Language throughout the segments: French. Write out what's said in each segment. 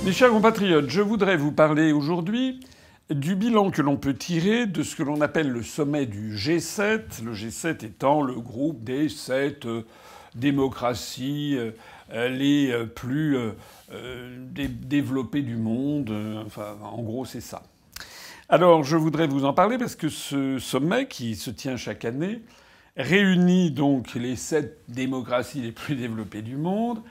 Mes chers compatriotes, je voudrais vous parler aujourd'hui du bilan que l'on peut tirer de ce que l'on appelle le sommet du G7, le G7 étant le groupe des 7 démocraties les plus développées du monde. Enfin, en gros, c'est ça. Alors, je voudrais vous en parler parce que ce sommet, qui se tient chaque année, réunit donc les 7 démocraties les plus développées du monde.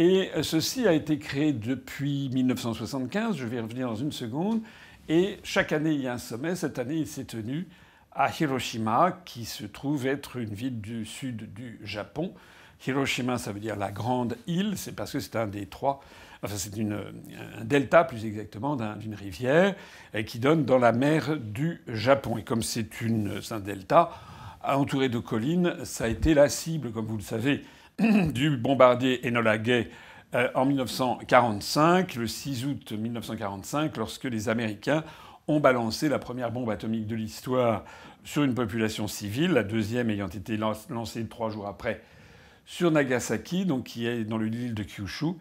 Et ceci a été créé depuis 1975, je vais y revenir dans une seconde. Et chaque année, il y a un sommet. Cette année, il s'est tenu à Hiroshima, qui se trouve être une ville du sud du Japon. Hiroshima, ça veut dire la grande île. C'est parce que c'est un des trois... Enfin, c'est un delta, plus exactement, d'une rivière qui donne dans la mer du Japon. Et comme c'est un delta entouré de collines, ça a été la cible, comme vous le savez, du bombardier Enola Gay en 1945, le 6 août 1945, lorsque les Américains ont balancé la première bombe atomique de l'histoire sur une population civile, la deuxième ayant été lancée 3 jours après sur Nagasaki, donc qui est dans l'île de Kyushu.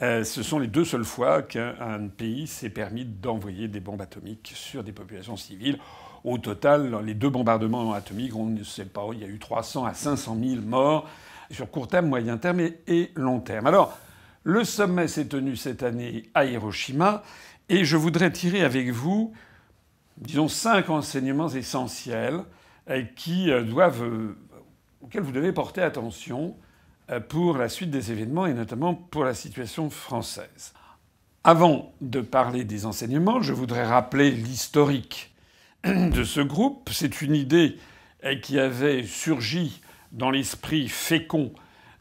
Ce sont les 2 seules fois qu'un pays s'est permis d'envoyer des bombes atomiques sur des populations civiles. Au total, les 2 bombardements atomiques, on ne sait pas, il y a eu 300 à 500 000 morts sur court terme, moyen terme et long terme. Alors, le sommet s'est tenu cette année à Hiroshima et je voudrais tirer avec vous, disons, 5 enseignements essentiels auxquels vous devez porter attention pour la suite des événements et notamment pour la situation française. Avant de parler des enseignements, je voudrais rappeler l'historique de ce groupe. C'est une idée qui avait surgi dans l'esprit fécond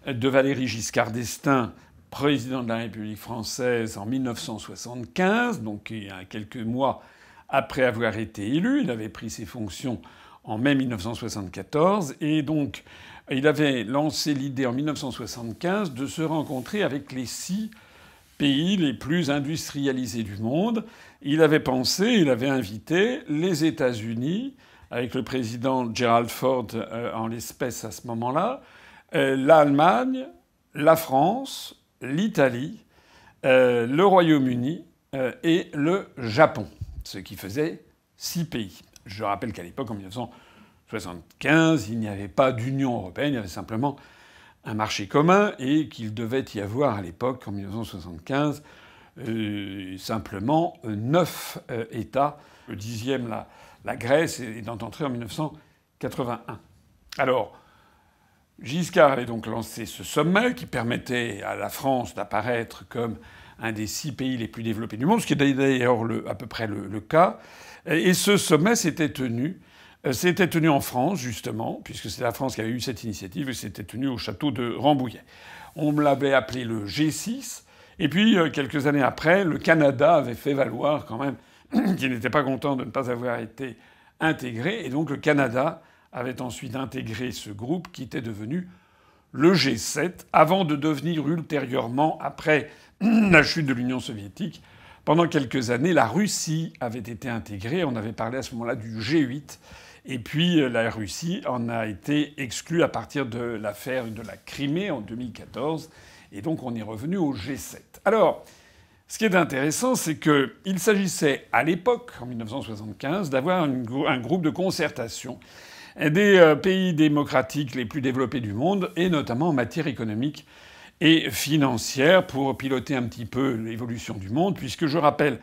de Valéry Giscard d'Estaing, président de la République française en 1975, donc il y a quelques mois après avoir été élu. Il avait pris ses fonctions en mai 1974 et donc il avait lancé l'idée en 1975 de se rencontrer avec les 6 pays les plus industrialisés du monde. Il avait invité les États-Unis, avec le président Gerald Ford en l'espèce à ce moment-là, l'Allemagne, la France, l'Italie, le Royaume-Uni et le Japon, ce qui faisait 6 pays. Je rappelle qu'à l'époque, en 1975, il n'y avait pas d'Union européenne, il y avait simplement un marché commun et qu'il devait y avoir à l'époque, en 1975, simplement 9 États. Le 10e, la Grèce, est entrée en 1981. Alors, Giscard avait donc lancé ce sommet qui permettait à la France d'apparaître comme un des 6 pays les plus développés du monde, ce qui est d'ailleurs à peu près le cas. Et ce sommet s'était tenu en France, justement, puisque c'est la France qui avait eu cette initiative, et c'était tenu au château de Rambouillet. On l'avait appelé le G6. Et puis, quelques années après, le Canada avait fait valoir quand même qu'il n'était pas content de ne pas avoir été intégré. Et donc le Canada avait ensuite intégré ce groupe qui était devenu le G7, avant de devenir ultérieurement, après la chute de l'Union soviétique, pendant quelques années, la Russie avait été intégrée. On avait parlé à ce moment-là du G8. Et puis la Russie en a été exclue à partir de l'affaire de la Crimée en 2014. Et donc on est revenu au G7. Alors, ce qui est intéressant, c'est qu'il s'agissait à l'époque, en 1975, d'avoir un groupe de concertation des pays démocratiques les plus développés du monde, et notamment en matière économique et financière, pour piloter un petit peu l'évolution du monde, puisque je rappelle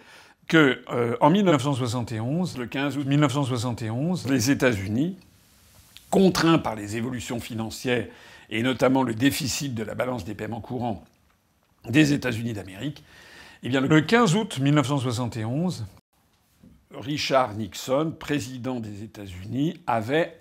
que en 1971, le 15 août 1971, les États-Unis, contraints par les évolutions financières et notamment le déficit de la balance des paiements courants des États-Unis d'Amérique, eh bien, le 15 août 1971, Richard Nixon, président des États-Unis, avait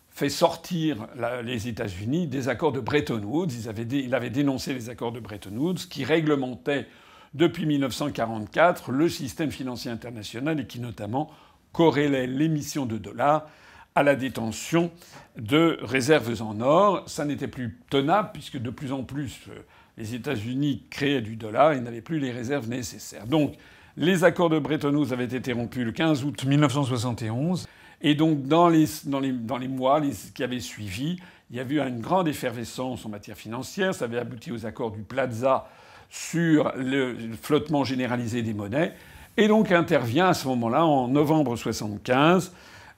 fait sortir les États-Unis des accords de Bretton Woods. Il avait dénoncé les accords de Bretton Woods qui réglementaient depuis 1944 le système financier international et qui notamment corrélait l'émission de dollars à la détention de réserves en or. Ça n'était plus tenable puisque de plus en plus les États-Unis créaient du dollar et n'avaient plus les réserves nécessaires. Donc les accords de Bretton Woods avaient été rompus le 15 août 1971. Et donc dans les mois qui avaient suivi, il y a eu une grande effervescence en matière financière. Ça avait abouti aux accords du Plaza sur le flottement généralisé des monnaies. Et donc intervient à ce moment-là, en novembre 1975,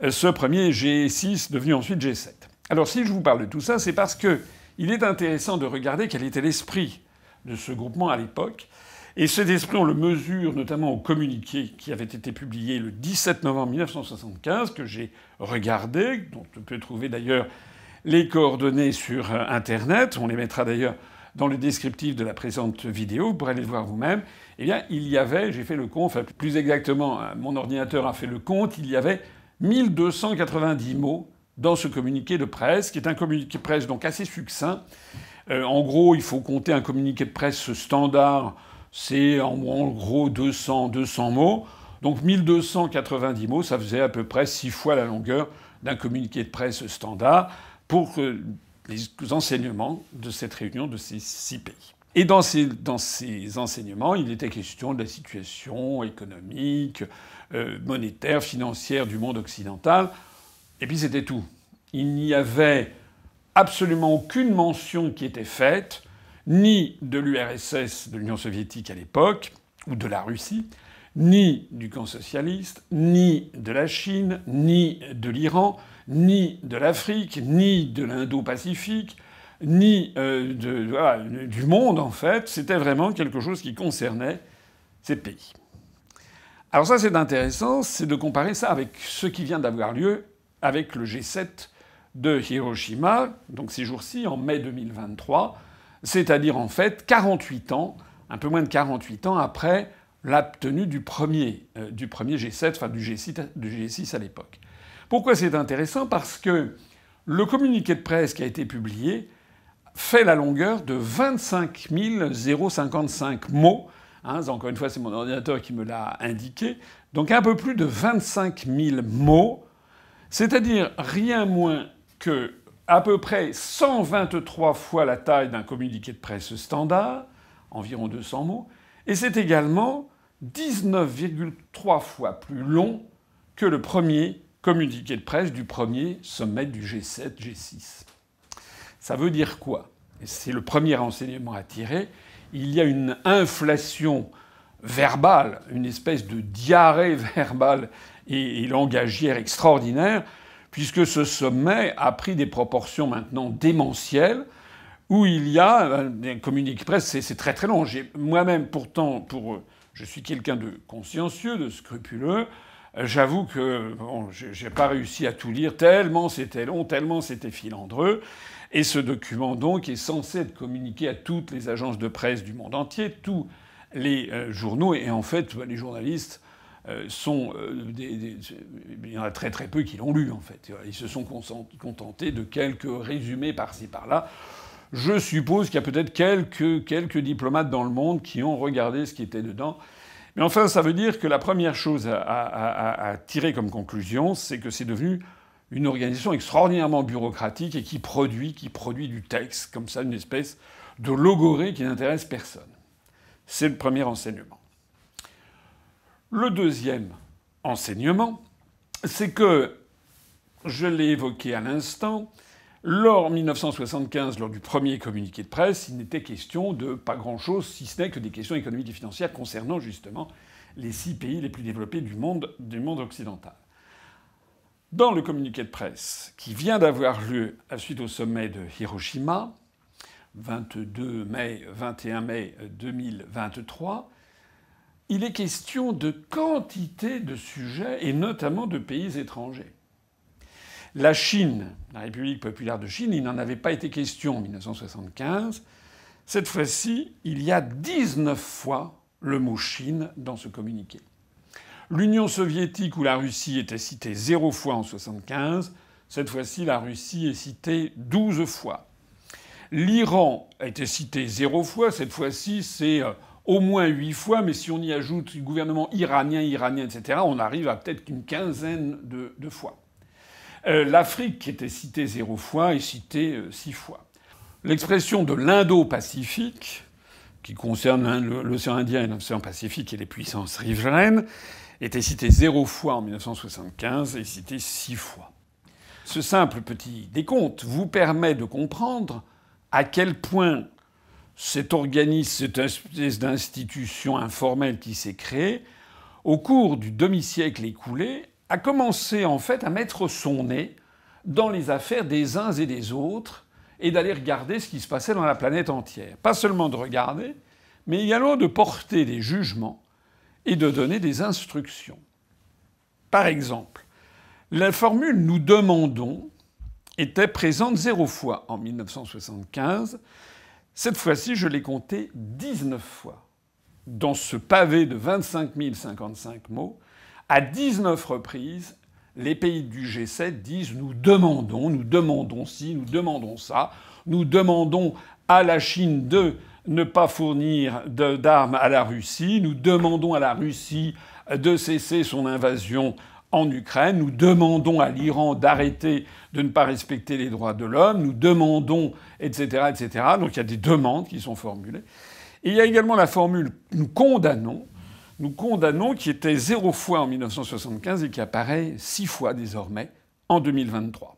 ce premier G6 devenu ensuite G7. Alors si je vous parle de tout ça, c'est parce que il est intéressant de regarder quel était l'esprit de ce groupement à l'époque. Et cet esprit, on le mesure notamment au communiqué qui avait été publié le 17 novembre 1975, que j'ai regardé, dont on peut trouver d'ailleurs les coordonnées sur Internet. On les mettra d'ailleurs dans le descriptif de la présente vidéo, vous pourrez aller le voir vous-même. Eh bien, il y avait, j'ai fait le compte, enfin plus exactement, mon ordinateur a fait le compte, il y avait 1290 mots dans ce communiqué de presse, qui est un communiqué de presse donc assez succinct. En gros, il faut compter un communiqué de presse standard, c'est en gros 200 mots. Donc 1290 mots, ça faisait à peu près 6 fois la longueur d'un communiqué de presse standard pour les enseignements de cette réunion de ces 6 pays. Et dans ces enseignements, il était question de la situation économique, monétaire, financière du monde occidental. Et puis c'était tout. Il n'y avait absolument aucune mention qui était faite, ni de l'URSS, de l'Union soviétique à l'époque, ou de la Russie, ni du camp socialiste, ni de la Chine, ni de l'Iran, ni de l'Afrique, ni de l'Indo-Pacifique, ni du monde, en fait. C'était vraiment quelque chose qui concernait ces pays. Alors ça, c'est intéressant, c'est de comparer ça avec ce qui vient d'avoir lieu avec le G7 de Hiroshima, donc ces jours-ci, en mai 2023, c'est-à-dire en fait 48 ans, un peu moins de 48 ans après la tenue du premier G7, enfin du G6 à l'époque. Pourquoi c'est intéressant ? Parce que le communiqué de presse qui a été publié fait la longueur de 25 055 mots. Encore une fois, c'est mon ordinateur qui me l'a indiqué. Donc un peu plus de 25 000 mots, c'est-à-dire rien moins que à peu près 123 fois la taille d'un communiqué de presse standard, environ 200 mots, et c'est également 19,3 fois plus long que le premier communiqué de presse du premier sommet du G7, G6. Ça veut dire quoi ? Et c'est le premier enseignement à tirer. Il y a une inflation verbale, une espèce de diarrhée verbale et langagière extraordinaire, puisque ce sommet a pris des proportions maintenant démentielles, où il y a un communiqué de presse, c'est très très long. Moi-même, pourtant, je suis quelqu'un de consciencieux, de scrupuleux. J'avoue que j'ai pas réussi à tout lire, tellement c'était long, tellement c'était filandreux. Et ce document, donc, est censé être communiqué à toutes les agences de presse du monde entier, tous les journaux. Et en fait, les journalistes il y en a très très peu qui l'ont lu, en fait. Ils se sont contentés de quelques résumés par-ci par-là. Je suppose qu'il y a peut-être quelques diplomates dans le monde qui ont regardé ce qui était dedans. Mais enfin, ça veut dire que la première chose à tirer comme conclusion, c'est que c'est devenu une organisation extraordinairement bureaucratique et qui produit du texte, comme ça, une espèce de logorée qui n'intéresse personne. C'est le premier enseignement. Le deuxième enseignement, c'est que, je l'ai évoqué à l'instant, en 1975, lors du premier communiqué de presse, il n'était question de pas grand-chose, si ce n'est que des questions économiques et financières concernant justement les 6 pays les plus développés du monde occidental. Dans le communiqué de presse qui vient d'avoir lieu suite au sommet de Hiroshima, 21 mai 2023, il est question de quantité de sujets, et notamment de pays étrangers. La Chine, la République populaire de Chine, il n'en avait pas été question en 1975. Cette fois-ci, il y a 19 fois le mot Chine dans ce communiqué. L'Union soviétique ou la Russie était citée 0 fois en 1975. Cette fois-ci, la Russie est citée 12 fois. L'Iran a été cité 0 fois. Cette fois-ci, c'est au moins 8 fois. Mais si on y ajoute le gouvernement iranien, etc., on arrive à peut-être une quinzaine de fois. L'Afrique, qui était citée 0 fois, est citée 6 fois. L'expression de l'Indo-Pacifique, qui concerne l'océan Indien et l'océan Pacifique et les puissances riveraines, était citée 0 fois en 1975 et citée 6 fois. Ce simple petit décompte vous permet de comprendre à quel point cet organisme, cette espèce d'institution informelle qui s'est créée, au cours du demi-siècle écoulé, a commencé en fait à mettre son nez dans les affaires des uns et des autres et d'aller regarder ce qui se passait dans la planète entière. Pas seulement de regarder, mais également de porter des jugements et de donner des instructions. Par exemple, la formule « nous demandons » était présente 0 fois en 1975. Cette fois-ci, je l'ai comptée 19 fois. Dans ce pavé de 25 055 mots, à 19 reprises, les pays du G7 disent « nous demandons ci, nous demandons ça, nous demandons à la Chine de ne pas fournir d'armes à la Russie, nous demandons à la Russie de cesser son invasion en Ukraine, nous demandons à l'Iran d'arrêter de ne pas respecter les droits de l'homme, nous demandons, etc., etc. » Donc il y a des demandes qui sont formulées. Et il y a également la formule « nous condamnons », qui était 0 fois en 1975 et qui apparaît 6 fois désormais en 2023.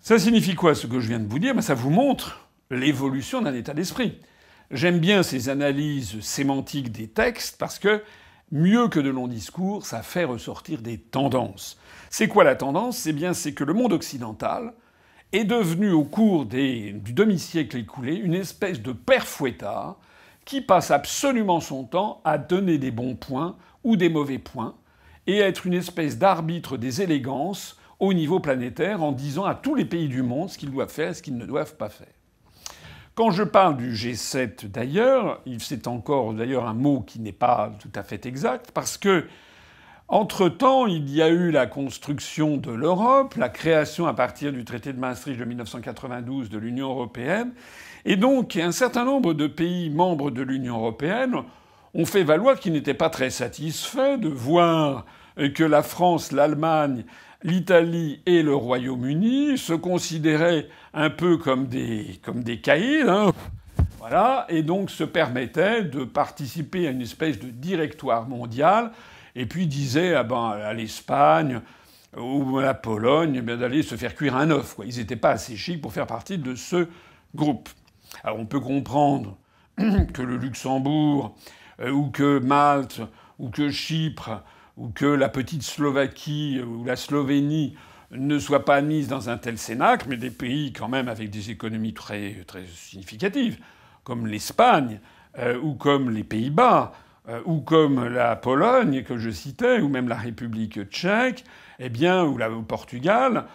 Ça signifie quoi, ce que je viens de vous dire? Ça vous montre l'évolution d'un état d'esprit. J'aime bien ces analyses sémantiques des textes parce que, mieux que de longs discours, ça fait ressortir des tendances. C'est quoi la tendance? C'est que le monde occidental est devenu, au cours du demi-siècle écoulé, une espèce de père fouettard qui passe absolument son temps à donner des bons points ou des mauvais points et à être une espèce d'arbitre des élégances au niveau planétaire en disant à tous les pays du monde ce qu'ils doivent faire et ce qu'ils ne doivent pas faire. Quand je parle du G7 d'ailleurs, c'est encore d'ailleurs un mot qui n'est pas tout à fait exact parce que entre-temps, il y a eu la construction de l'Europe, la création à partir du traité de Maastricht de 1992 de l'Union européenne. Et donc, un certain nombre de pays membres de l'Union européenne ont fait valoir qu'ils n'étaient pas très satisfaits de voir que la France, l'Allemagne, l'Italie et le Royaume-Uni se considéraient un peu comme des caïds, hein. Voilà, et donc se permettaient de participer à une espèce de directoire mondial, et puis disaient à l'Espagne ou à la Pologne d'aller se faire cuire un œuf, quoi. Ils n'étaient pas assez chics pour faire partie de ce groupe. Alors on peut comprendre que le Luxembourg, ou que Malte, ou que Chypre, ou que la petite Slovaquie ou la Slovénie ne soient pas mises dans un tel cénacle, mais des pays quand même avec des économies très, très significatives, comme l'Espagne, ou comme les Pays-Bas, ou comme la Pologne que je citais, ou même la République tchèque, ou le Portugal,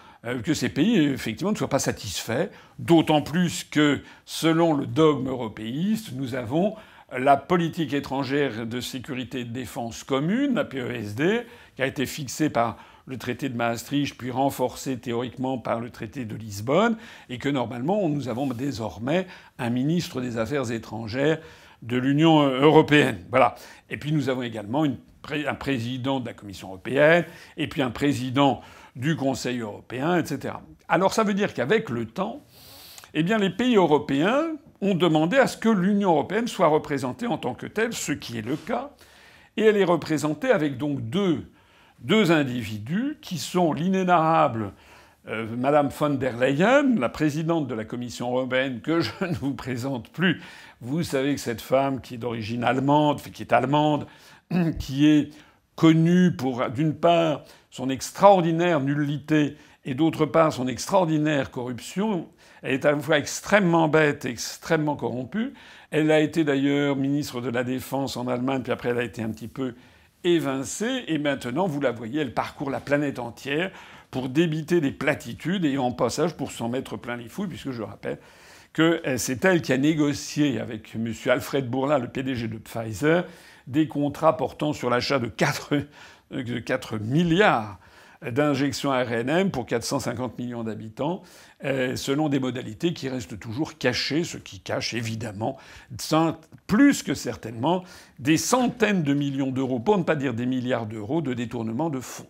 que ces pays, effectivement, ne soient pas satisfaits, d'autant plus que, selon le dogme européiste, nous avons la politique étrangère de sécurité et de défense commune, la PESD, qui a été fixée par le traité de Maastricht, puis renforcée théoriquement par le traité de Lisbonne, et que normalement nous avons désormais un ministre des Affaires étrangères de l'Union européenne. Voilà. Et puis nous avons également un président de la Commission européenne, et puis un président du Conseil européen, etc. Alors ça veut dire qu'avec le temps, les pays européens ont demandé à ce que l'Union européenne soit représentée en tant que telle, ce qui est le cas, et elle est représentée avec donc deux individus qui sont l'inénarrable Madame von der Leyen, la présidente de la Commission européenne, que je ne vous présente plus. Vous savez que cette femme, qui est d'origine allemande, qui est allemande, qui est connue pour, d'une part, son extraordinaire nullité et d'autre part, son extraordinaire corruption, elle est à la fois extrêmement bête et extrêmement corrompue. Elle a été d'ailleurs ministre de la Défense en Allemagne, puis après elle a été un petit peu évincée, et maintenant, vous la voyez, elle parcourt la planète entière pour débiter des platitudes et en passage pour s'en mettre plein les fouilles, puisque je rappelle que c'est elle qui a négocié avec M. Alfred Bourla, le PDG de Pfizer, des contrats portant sur l'achat de 4 milliards d'injections ARNM pour 450 millions d'habitants, selon des modalités qui restent toujours cachées, ce qui cache évidemment, plus que certainement, des centaines de millions d'euros, pour ne pas dire des milliards d'euros, de détournement de fonds.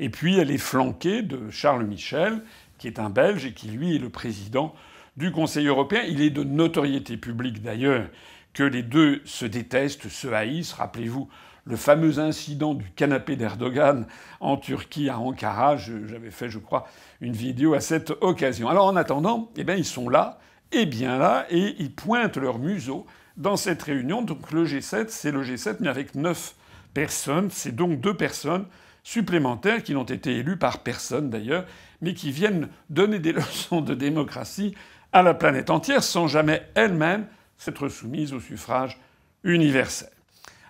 Et puis elle est flanquée de Charles Michel, qui est un Belge et qui, lui, est le président du Conseil européen. Il est de notoriété publique, d'ailleurs, que les deux se détestent, se haïssent. Rappelez-vous le fameux incident du canapé d'Erdogan en Turquie, à Ankara. J'avais fait, je crois, une vidéo à cette occasion. Alors en attendant, ils sont là est bien là et ils pointent leur museau dans cette réunion. Donc le G7, c'est le G7, mais avec 9 personnes. C'est donc 2 personnes supplémentaires qui n'ont été élues par personne d'ailleurs, mais qui viennent donner des leçons de démocratie à la planète entière sans jamais elles-mêmes s'être soumises au suffrage universel.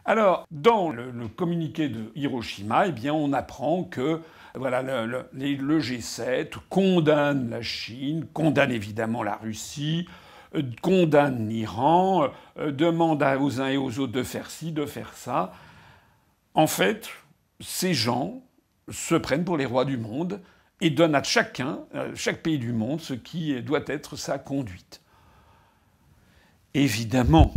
Alors, dans le communiqué de Hiroshima, eh bien, on apprend que voilà, le G7 condamne la Chine, condamne évidemment la Russie, condamne l'Iran, demande aux uns et aux autres de faire ci, de faire ça. En fait, ces gens se prennent pour les rois du monde et donnent à chaque pays du monde, ce qui doit être sa conduite. Évidemment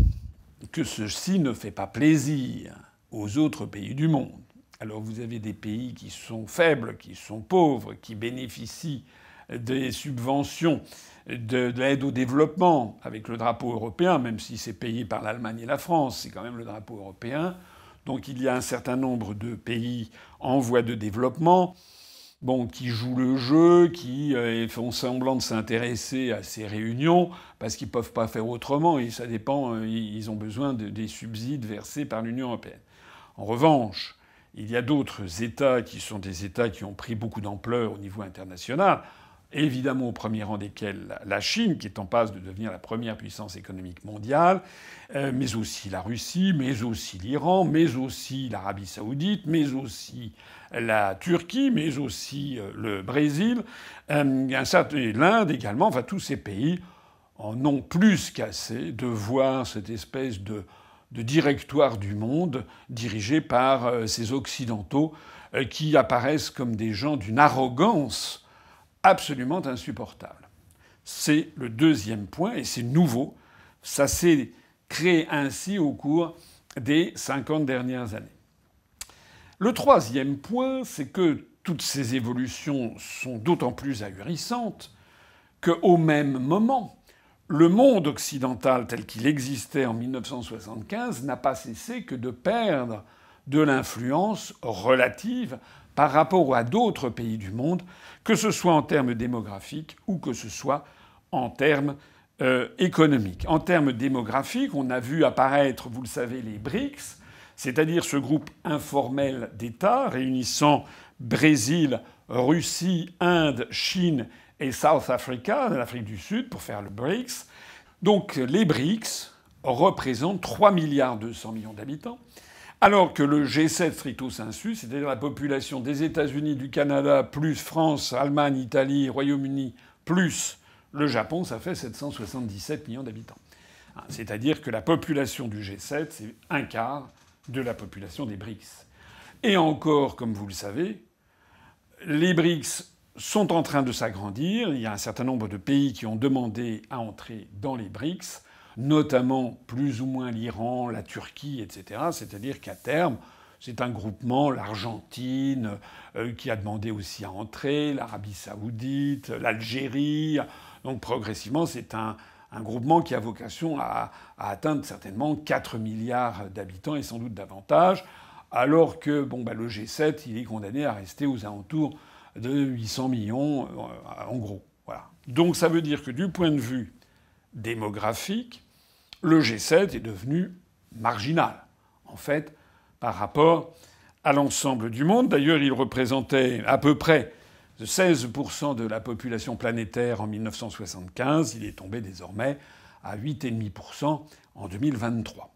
que ceci ne fait pas plaisir aux autres pays du monde. Alors vous avez des pays qui sont faibles, qui sont pauvres, qui bénéficient des subventions, de l'aide au développement avec le drapeau européen, même si c'est payé par l'Allemagne et la France, c'est quand même le drapeau européen. Donc il y a un certain nombre de pays en voie de développement, qui jouent le jeu, qui font semblant de s'intéresser à ces réunions parce qu'ils peuvent pas faire autrement et ça dépend, ils ont besoin des subsides versés par l'Union européenne. En revanche, il y a d'autres États qui sont des États qui ont pris beaucoup d'ampleur au niveau international, évidemment au premier rang desquels la Chine, qui est en passe de devenir la première puissance économique mondiale, mais aussi la Russie, mais aussi l'Iran, mais aussi l'Arabie saoudite, mais aussi la Turquie, mais aussi le Brésil, l'Inde également. Enfin, tous ces pays en ont plus qu'assez de voir cette espèce de directoire du monde dirigé par ces Occidentaux qui apparaissent comme des gens d'une arrogance absolument insupportable. C'est le deuxième point, et c'est nouveau. Ça s'est créé ainsi au cours des 50 dernières années. Le troisième point, c'est que toutes ces évolutions sont d'autant plus ahurissantes qu'au même moment, le monde occidental tel qu'il existait en 1975 n'a pas cessé que de perdre de l'influence relative par rapport à d'autres pays du monde, que ce soit en termes démographiques ou que ce soit en termes économiques. En termes démographiques, on a vu apparaître, vous le savez, les BRICS, c'est-à-dire ce groupe informel d'États réunissant Brésil, Russie, Inde, Chine et South Africa, l'Afrique du Sud, pour faire le BRICS. Donc les BRICS représentent 3,2 milliards d'habitants, alors que le G7 stricto sensu, c'est-à-dire la population des États-Unis, du Canada, plus France, Allemagne, Italie, Royaume-Uni, plus le Japon, ça fait 777 millions d'habitants. C'est-à-dire que la population du G7, c'est un quart de la population des BRICS. Et encore, comme vous le savez, les BRICS sont en train de s'agrandir. Il y a un certain nombre de pays qui ont demandé à entrer dans les BRICS, notamment plus ou moins l'Iran, la Turquie, etc. C'est-à-dire qu'à terme, c'est un groupement, l'Argentine, qui a demandé aussi à entrer, l'Arabie saoudite, l'Algérie. Donc progressivement, c'est un groupement qui a vocation à atteindre certainement 4 milliards d'habitants et sans doute davantage, alors que le G7, il est condamné à rester aux alentours de 800 millions, en gros. Voilà. Donc ça veut dire que du point de vue démographique, le G7 est devenu marginal, en fait, par rapport à l'ensemble du monde. D'ailleurs, il représentait à peu près 16% de la population planétaire en 1975. Il est tombé désormais à 8,5% en 2023.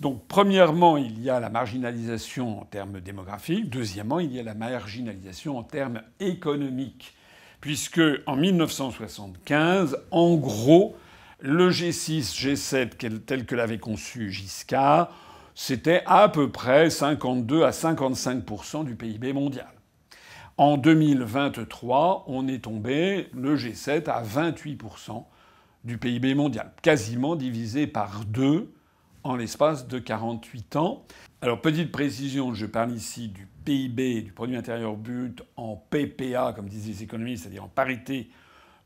Donc, premièrement, il y a la marginalisation en termes démographiques. Deuxièmement, il y a la marginalisation en termes économiques. Puisque, en 1975, en gros, le G6, G7, tel que l'avait conçu Giscard, c'était à peu près 52 à 55% du PIB mondial. En 2023, on est tombé, le G7, à 28% du PIB mondial, quasiment divisé par 2 en l'espace de 48 ans. Alors, petite précision, je parle ici du PIB, du produit intérieur brut, en PPA, comme disent les économistes, c'est-à-dire en parité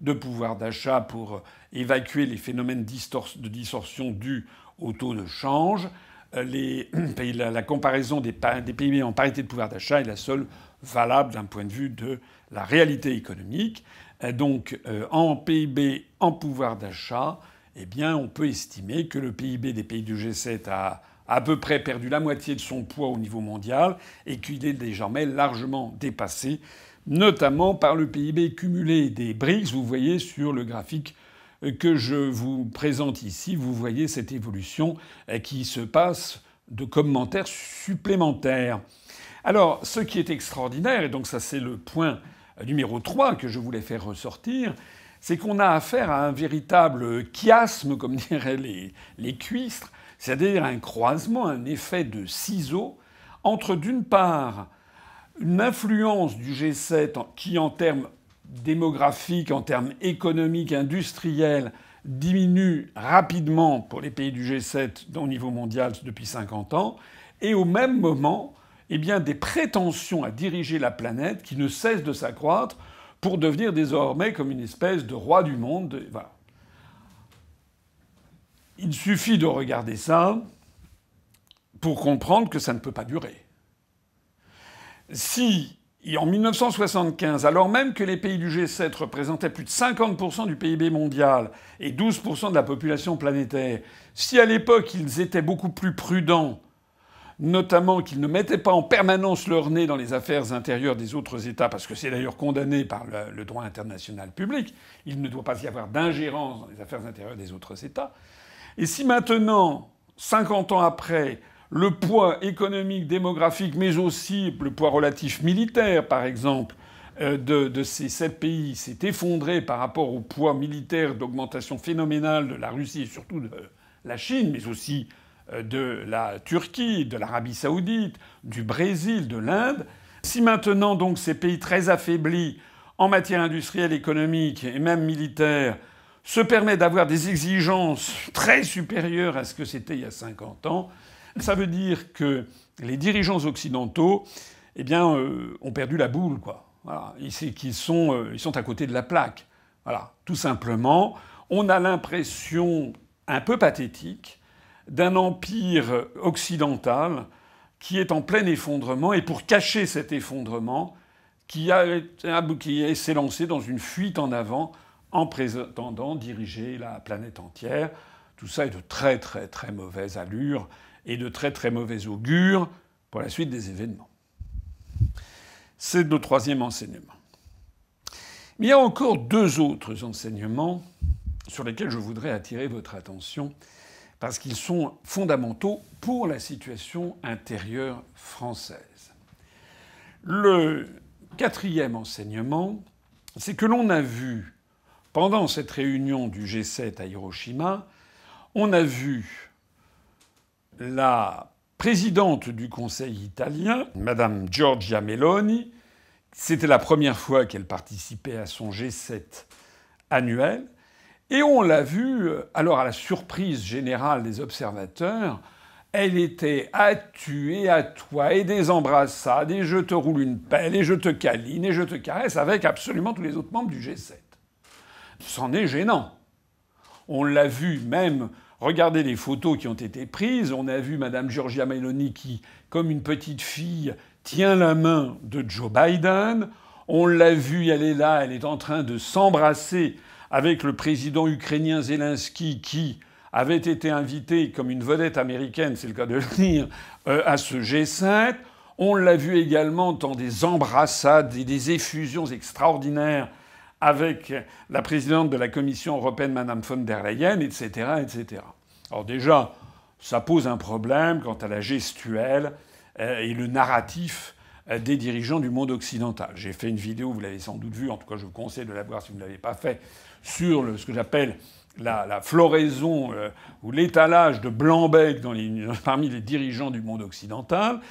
de pouvoir d'achat pour évacuer les phénomènes de distorsion dus au taux de change. La comparaison des PIB en parité de pouvoir d'achat est la seule valable d'un point de vue de la réalité économique. donc en PIB, en pouvoir d'achat, eh bien, on peut estimer que le PIB des pays du G7 a à peu près perdu la moitié de son poids au niveau mondial et qu'il est désormais largement dépassé, notamment par le PIB cumulé des BRICS. Vous voyez sur le graphique que je vous présente ici, vous voyez cette évolution qui se passe de commentaires supplémentaires. Alors, ce qui est extraordinaire, et donc ça c'est le point numéro 3 que je voulais faire ressortir, c'est qu'on a affaire à un véritable chiasme, comme diraient les cuistres, c'est-à-dire un croisement, un effet de ciseau entre, d'une part, une influence du G7 qui, en termes démographiques, en termes économiques, industriels, diminue rapidement pour les pays du G7 au niveau mondial depuis 50 ans, et au même moment, eh bien, des prétentions à diriger la planète qui ne cessent de s'accroître pour devenir désormais comme une espèce de roi du monde. Voilà. Il suffit de regarder ça pour comprendre que ça ne peut pas durer. Si, en 1975, alors même que les pays du G7 représentaient plus de 50% du PIB mondial et 12% de la population planétaire, si à l'époque ils étaient beaucoup plus prudents, notamment qu'ils ne mettaient pas en permanence leur nez dans les affaires intérieures des autres États, parce que c'est d'ailleurs condamné par le droit international public, il ne doit pas y avoir d'ingérence dans les affaires intérieures des autres États. Et si maintenant, 50 ans après, le poids économique, démographique, mais aussi le poids relatif militaire, par exemple, de ces 7 pays s'est effondré par rapport au poids militaire d'augmentation phénoménale de la Russie et surtout de la Chine, mais aussi de la Turquie, de l'Arabie saoudite, du Brésil, de l'Inde. Si maintenant donc ces pays très affaiblis en matière industrielle, économique et même militaire se permettent d'avoir des exigences très supérieures à ce que c'était il y a 50 ans, ça veut dire que les dirigeants occidentaux, eh bien, ont perdu la boule, quoi. Voilà. Ils sont à côté de la plaque. Voilà. Tout simplement, on a l'impression un peu pathétique d'un empire occidental qui est en plein effondrement, et pour cacher cet effondrement, qui s'est lancé dans une fuite en avant en prétendant diriger la planète entière. Tout ça est de très très très mauvaise allure et de très très mauvais augure pour la suite des événements. C'est le troisième enseignement. Mais il y a encore 2 autres enseignements sur lesquels je voudrais attirer votre attention, parce qu'ils sont fondamentaux pour la situation intérieure française. Le 4e enseignement, c'est que l'on a vu, pendant cette réunion du G7 à Hiroshima, on a vu la présidente du Conseil italien, Madame Giorgia Meloni, c'était la première fois qu'elle participait à son G7 annuel, et on l'a vu, alors à la surprise générale des observateurs, elle était à tu et à toi, et des embrassades, et je te roule une pelle, et je te câline, et je te caresse, avec absolument tous les autres membres du G7. C'en est gênant. On l'a vu même, regardez les photos qui ont été prises, on a vu Madame Giorgia Meloni qui, comme une petite fille, tient la main de Joe Biden. On l'a vu, elle est là, elle est en train de s'embrasser avec le président ukrainien Zelensky qui avait été invité comme une vedette américaine, c'est le cas de le dire, à ce G7. On l'a vu également dans des embrassades et des effusions extraordinaires avec la présidente de la Commission européenne, Madame von der Leyen, etc., etc. Alors déjà, ça pose un problème quant à la gestuelle et le narratif des dirigeants du monde occidental. J'ai fait une vidéo, vous l'avez sans doute vue, en tout cas je vous conseille de la voir si vous ne l'avez pas fait, sur ce que j'appelle la floraison ou l'étalage de blancs-becs parmi les dirigeants du monde occidental.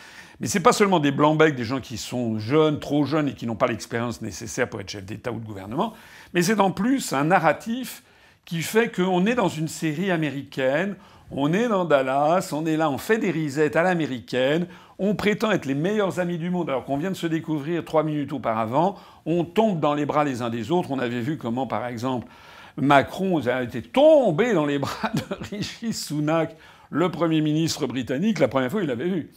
Mais c'est pas seulement des blancs-becs, des gens qui sont jeunes, trop jeunes et qui n'ont pas l'expérience nécessaire pour être chef d'État ou de gouvernement, mais c'est en plus un narratif qui fait qu'on est dans une série américaine, on est dans Dallas, on est là, on fait des risettes à l'américaine, on prétend être les meilleurs amis du monde alors qu'on vient de se découvrir 3 minutes auparavant, on tombe dans les bras les uns des autres. On avait vu comment, par exemple, Macron a été tombé dans les bras de Rishi Sunak, le Premier ministre britannique, la première fois qu'il l'avait vu.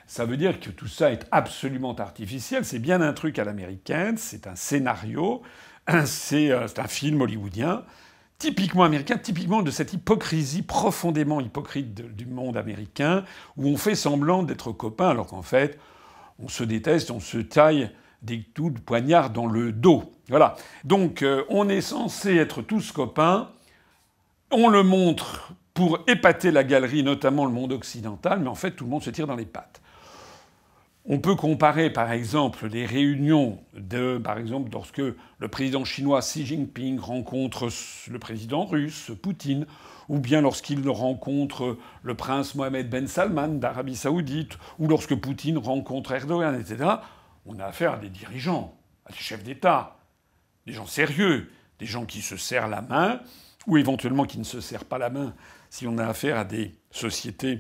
Ça veut dire que tout ça est absolument artificiel. C'est bien un truc à l'américaine, c'est un scénario. C'est un film hollywoodien, typiquement américain, typiquement de cette hypocrisie profondément hypocrite du monde américain, où on fait semblant d'être copains alors qu'en fait, on se déteste, on se taille des coups de poignard dans le dos. Voilà. Donc, on est censé être tous copains. On le montre pour épater la galerie, notamment le monde occidental, mais en fait, tout le monde se tire dans les pattes. On peut comparer, par exemple, les réunions par exemple, lorsque le président chinois Xi Jinping rencontre le président russe Poutine, ou bien lorsqu'il rencontre le prince Mohammed Ben Salman d'Arabie Saoudite, ou lorsque Poutine rencontre Erdogan, etc. On a affaire à des dirigeants, à des chefs d'État, des gens sérieux, des gens qui se serrent la main, ou éventuellement qui ne se serrent pas la main si on a affaire à des sociétés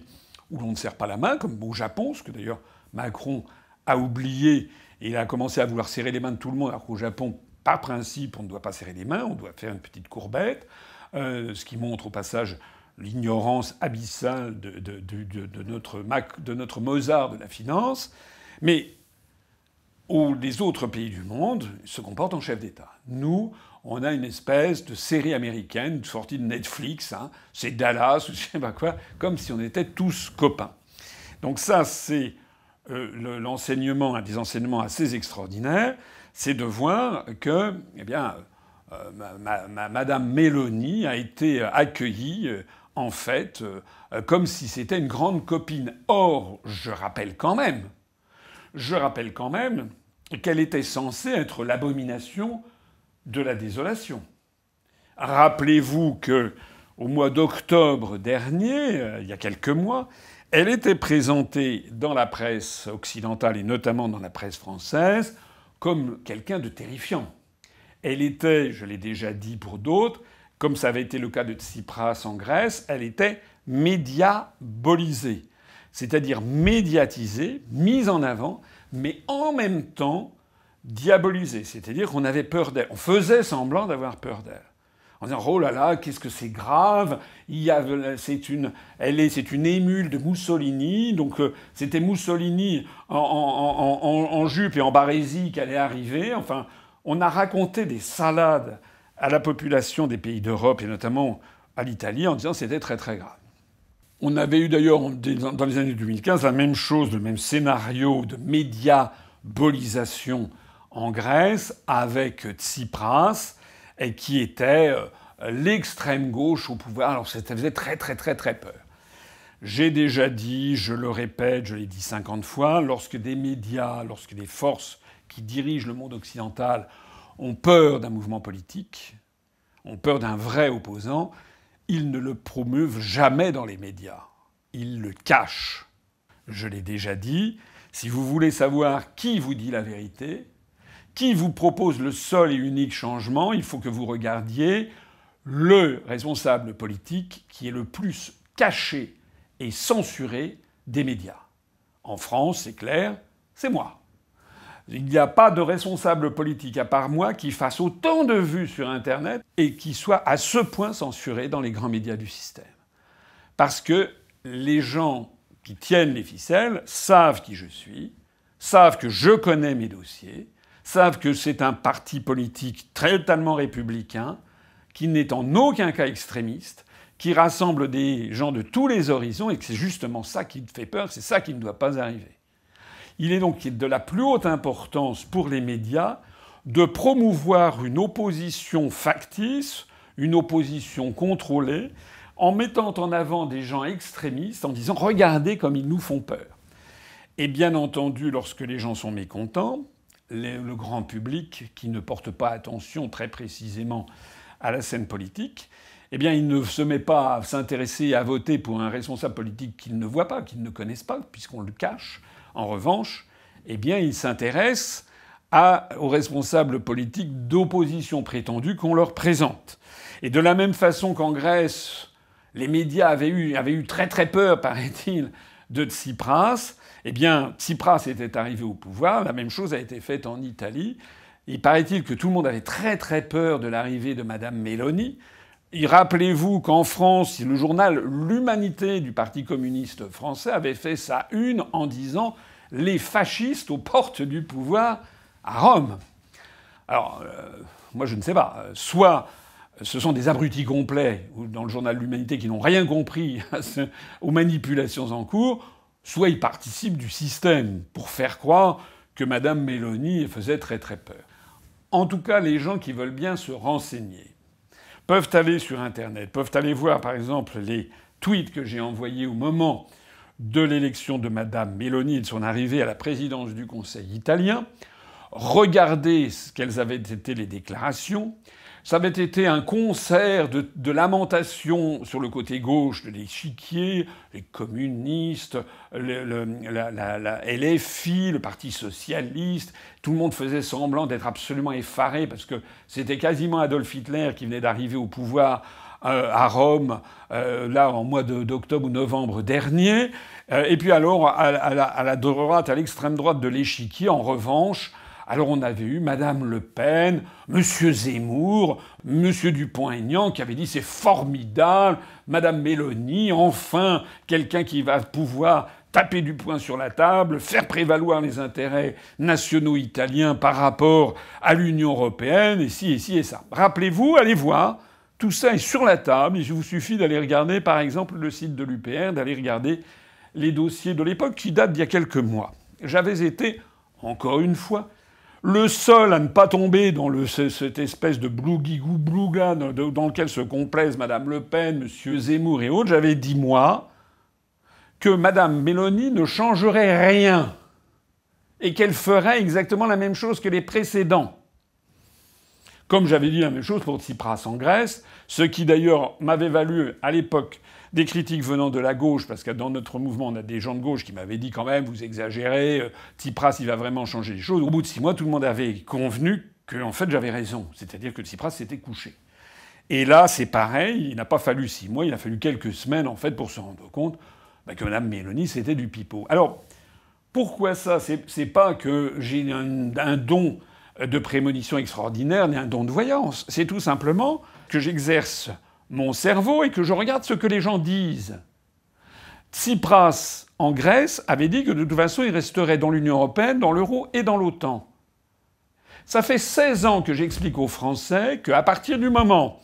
où l'on ne serre pas la main, comme au Japon, ce que d'ailleurs Macron a oublié, et il a commencé à vouloir serrer les mains de tout le monde, alors qu'au Japon, par principe, on ne doit pas serrer les mains, on doit faire une petite courbette, ce qui montre au passage l'ignorance abyssale de notre Mozart de la finance. Mais les autres pays du monde se comportent en chef d'État. Nous, on a une espèce de série américaine sortie de Netflix, hein, c'est Dallas ou je sais pas quoi, comme si on était tous copains. Donc ça, c'est l'enseignement, un des enseignements assez extraordinaires, c'est de voir que, eh bien, Madame Meloni a été accueillie, en fait, comme si c'était une grande copine. Or, je rappelle quand même qu'elle était censée être l'abomination de la désolation. Rappelez-vous que, au mois d'octobre dernier, il y a quelques mois, elle était présentée dans la presse occidentale et notamment dans la presse française comme quelqu'un de terrifiant. Elle était, je l'ai déjà dit pour d'autres, comme ça avait été le cas de Tsipras en Grèce, elle était médiabolisée, c'est-à-dire médiatisée, mise en avant, mais en même temps diabolisée, c'est-à-dire qu'on avait peur d'elle. On faisait semblant d'avoir peur d'elle. En disant oh là là, qu'est-ce que c'est grave, c'est une émule de Mussolini, donc c'était Mussolini en jupe et en barésie qui allait arriver. Enfin, on a raconté des salades à la population des pays d'Europe et notamment à l'Italie en disant que c'était très très grave. On avait eu d'ailleurs dans les années 2015 la même chose, le même scénario de médiabolisation en Grèce avec Tsipras, et qui était l'extrême gauche au pouvoir. Alors ça faisait très très très très peur. J'ai déjà dit, je le répète, je l'ai dit 50 fois, lorsque des médias, lorsque des forces qui dirigent le monde occidental ont peur d'un mouvement politique, ont peur d'un vrai opposant, ils ne le promeuvent jamais dans les médias. Ils le cachent. Je l'ai déjà dit, si vous voulez savoir qui vous dit la vérité, qui vous propose le seul et unique changement, il faut que vous regardiez le responsable politique qui est le plus caché et censuré des médias. En France, c'est clair, c'est moi. Il n'y a pas de responsable politique à part moi qui fasse autant de vues sur Internet et qui soit à ce point censuré dans les grands médias du système. Parce que les gens qui tiennent les ficelles savent qui je suis, savent que je connais mes dossiers, savent que c'est un parti politique totalement républicain, qui n'est en aucun cas extrémiste, qui rassemble des gens de tous les horizons et que c'est justement ça qui me fait peur, c'est ça qui ne doit pas arriver. Il est donc de la plus haute importance pour les médias de promouvoir une opposition factice, une opposition contrôlée, en mettant en avant des gens extrémistes, en disant « regardez comme ils nous font peur ». Et bien entendu, lorsque les gens sont mécontents, le grand public, qui ne porte pas attention très précisément à la scène politique, eh bien, il ne se met pas à s'intéresser et à voter pour un responsable politique qu'ils ne voient pas, qu'ils ne connaissent pas, puisqu'on le cache. En revanche, eh bien, il s'intéresse aux responsables politiques d'opposition prétendue qu'on leur présente. Et de la même façon qu'en Grèce, les médias avaient eu très très peur, paraît-il, de Tsipras, eh bien, Tsipras était arrivé au pouvoir, la même chose a été faite en Italie. Il paraît-il que tout le monde avait très très peur de l'arrivée de Madame Meloni. Et rappelez-vous qu'en France, le journal L'Humanité du Parti communiste français avait fait sa une en disant « Les fascistes aux portes du pouvoir à Rome ». Alors, moi je ne sais pas. Soit ce sont des abrutis complets, ou dans le journal de l'Humanité, qui n'ont rien compris aux manipulations en cours, soit ils participent du système pour faire croire que Mme Meloni faisait très très peur. En tout cas, les gens qui veulent bien se renseigner peuvent aller sur Internet, peuvent aller voir par exemple les tweets que j'ai envoyés au moment de l'élection de Mme Meloni et de son arrivée à la présidence du Conseil italien, regarder quelles avaient été les déclarations. Ça avait été un concert de lamentations sur le côté gauche de l'échiquier, les communistes, la LFI, le Parti socialiste. Tout le monde faisait semblant d'être absolument effaré parce que c'était quasiment Adolf Hitler qui venait d'arriver au pouvoir à Rome, là en mois d'octobre ou novembre dernier. Et puis alors, à la droite, à l'extrême droite de l'échiquier, en revanche, alors on avait eu Madame Le Pen, Monsieur Zemmour, Monsieur Dupont-Aignan qui avait dit c'est formidable, Madame Meloni, enfin quelqu'un qui va pouvoir taper du poing sur la table, faire prévaloir les intérêts nationaux italiens par rapport à l'Union européenne, et ci, et ça. Rappelez-vous, allez voir, tout ça est sur la table, il vous suffit d'aller regarder par exemple le site de l'UPR, d'aller regarder les dossiers de l'époque qui datent d'il y a quelques mois. J'avais été, encore une fois, le seul à ne pas tomber dans cette espèce de blougigou-blouga dans lequel se complaisent Mme Le Pen, M. Zemmour et autres, j'avais dit, moi, que Mme Meloni ne changerait rien et qu'elle ferait exactement la même chose que les précédents. Comme j'avais dit la même chose pour Tsipras en Grèce, ce qui d'ailleurs m'avait valu à l'époque des critiques venant de la gauche, parce que dans notre mouvement, on a des gens de gauche qui m'avaient dit quand même, vous exagérez, Tsipras, il va vraiment changer les choses. Au bout de 6 mois, tout le monde avait convenu que, en fait, j'avais raison. C'est-à-dire que Tsipras s'était couché. Et là, c'est pareil, il n'a pas fallu 6 mois, il a fallu quelques semaines, en fait, pour se rendre compte que Mme Meloni, c'était du pipeau. Alors, pourquoi ça ? C'est pas que j'ai un don de prémonition extraordinaire, ni un don de voyance. C'est tout simplement que j'exerce mon cerveau et que je regarde ce que les gens disent. Tsipras, en Grèce, avait dit que de toute façon, il resterait dans l'Union européenne, dans l'euro et dans l'OTAN. Ça fait 16 ans que j'explique aux Français qu'à partir du moment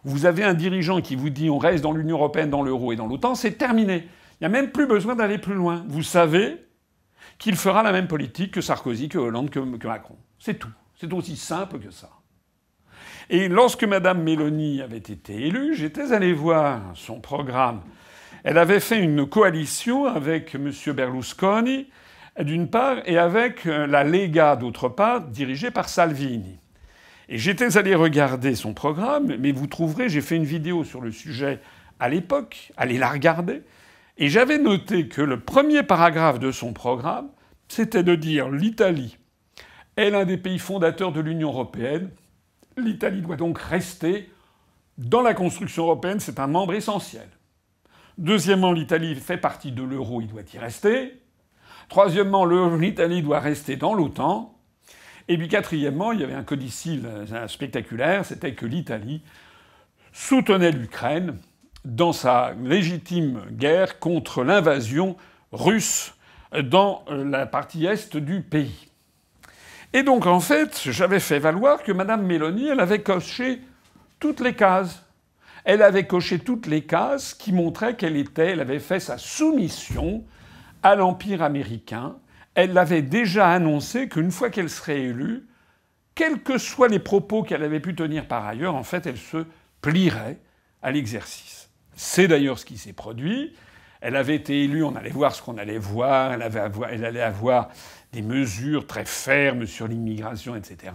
où vous avez un dirigeant qui vous dit on reste dans l'Union européenne, dans l'euro et dans l'OTAN, c'est terminé. Il n'y a même plus besoin d'aller plus loin. Vous savez qu'il fera la même politique que Sarkozy, que Hollande, que Macron. C'est tout. C'est aussi simple que ça. Et lorsque Mme Meloni avait été élue, j'étais allé voir son programme. Elle avait fait une coalition avec M. Berlusconi, d'une part, et avec la Lega, d'autre part, dirigée par Salvini. Et j'étais allé regarder son programme, mais vous trouverez, j'ai fait une vidéo sur le sujet à l'époque, allez la regarder, et j'avais noté que le premier paragraphe de son programme, c'était de dire l'Italie est l'un des pays fondateurs de l'Union européenne. L'Italie doit donc rester dans la construction européenne, c'est un membre essentiel. Deuxièmement, l'Italie fait partie de l'euro, il doit y rester. Troisièmement, l'Italie doit rester dans l'OTAN. Et puis quatrièmement, il y avait un codicile spectaculaire, c'était que l'Italie soutenait l'Ukraine dans sa légitime guerre contre l'invasion russe dans la partie est du pays. Et donc, en fait, j'avais fait valoir que Mme Meloni, elle avait coché toutes les cases. Elle avait coché toutes les cases qui montraient elle avait fait sa soumission à l'Empire américain. Elle avait déjà annoncé qu'une fois qu'elle serait élue, quels que soient les propos qu'elle avait pu tenir par ailleurs, en fait, elle se plierait à l'exercice. C'est d'ailleurs ce qui s'est produit. Elle avait été élue, on allait voir ce qu'on allait voir, elle allait avoir des mesures très fermes sur l'immigration, etc.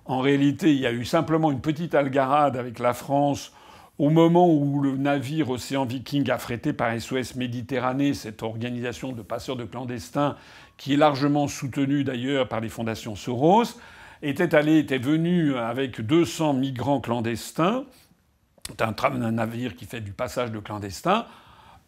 En réalité, il y a eu simplement une petite algarade avec la France au moment où le navire Océan Viking affrété par SOS Méditerranée, cette organisation de passeurs de clandestins qui est largement soutenue d'ailleurs par les fondations Soros, était venu avec 200 migrants clandestins, un navire qui fait du passage de clandestins,